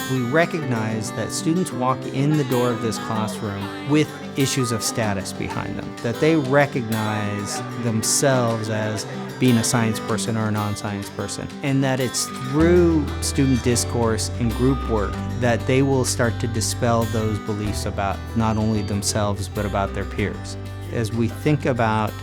We recognize that students walk in the door of this classroom with issues of status behind them, that they recognize themselves as being a science person or a non-science person, and that it's through student discourse and group work that they will start to dispel those beliefs about not only themselves but about their peers. As we think about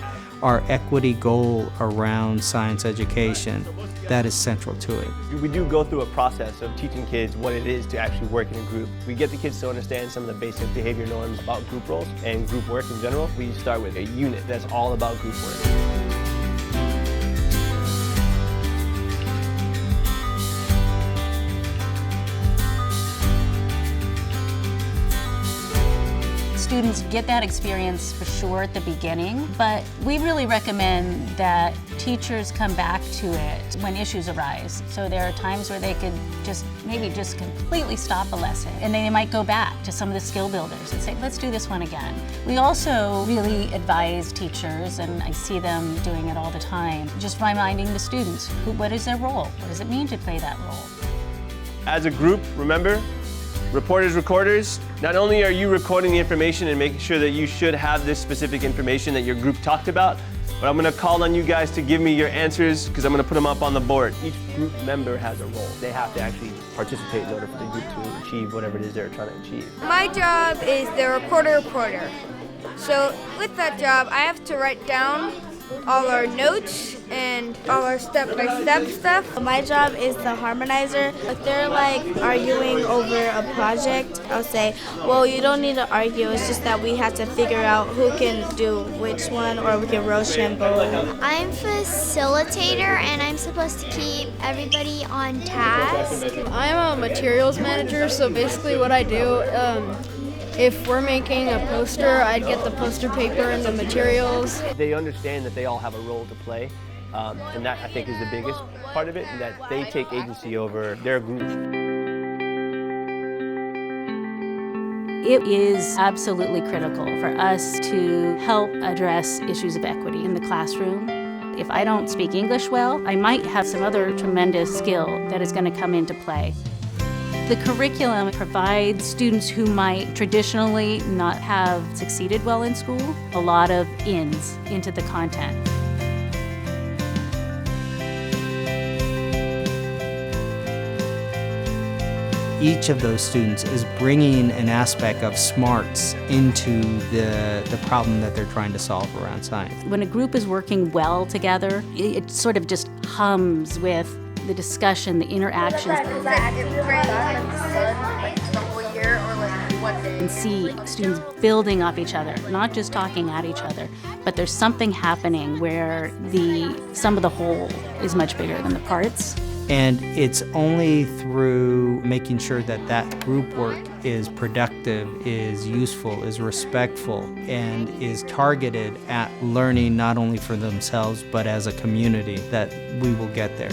our equity goal around science education, that is central to it. We do go through a process of teaching kids what it is to actually work in a group. We get the kids to understand some of the basic behavior norms about group roles and group work in general. We start with a unit that's all about group work. Students get that experience for sure at the beginning, but we really recommend that teachers come back to it when issues arise. So there are times where they could maybe just completely stop a lesson, and then they might go back to some of the skill builders and say, let's do this one again. We also really advise teachers, and I see them doing it all the time, just reminding the students, what is their role? What does it mean to play that role? As a group, remember, reporters, recorders, not only are you recording the information and making sure that you should have this specific information that your group talked about, but I'm going to call on you guys to give me your answers because I'm going to put them up on the board. Each group member has a role. They have to actually participate in order for the group to achieve whatever it is they're trying to achieve. My job is the reporter. So with that job, I have to write down all our notes and all our step-by-step stuff. My job is the harmonizer. If they're arguing over a project, I'll say, well, you don't need to argue. It's just that we have to figure out who can do which one, or we can Rochambeau. I'm facilitator and I'm supposed to keep everybody on task. I'm a materials manager, so basically what I do, if we're making a poster, I'd get the poster paper and the materials. They understand that they all have a role to play, and that I think is the biggest part of it, and that they take agency over their group. It is absolutely critical for us to help address issues of equity in the classroom. If I don't speak English well, I might have some other tremendous skill that is going to come into play. The curriculum provides students who might traditionally not have succeeded well in school a lot of ins into the content. Each of those students is bringing an aspect of smarts into the problem that they're trying to solve around science. When a group is working well together, it sort of just hums with the discussion, the interactions. And see students building off each other, not just talking at each other, but there's something happening where the sum of the whole is much bigger than the parts. And it's only through making sure that that group work is productive, is useful, is respectful, and is targeted at learning not only for themselves but as a community that we will get there.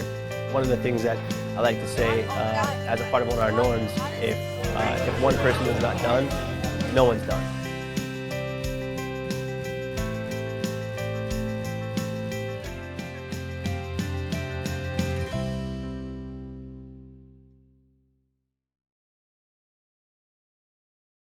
One of the things that I like to say as a part of one of our norms, if one person is not done, no one's done.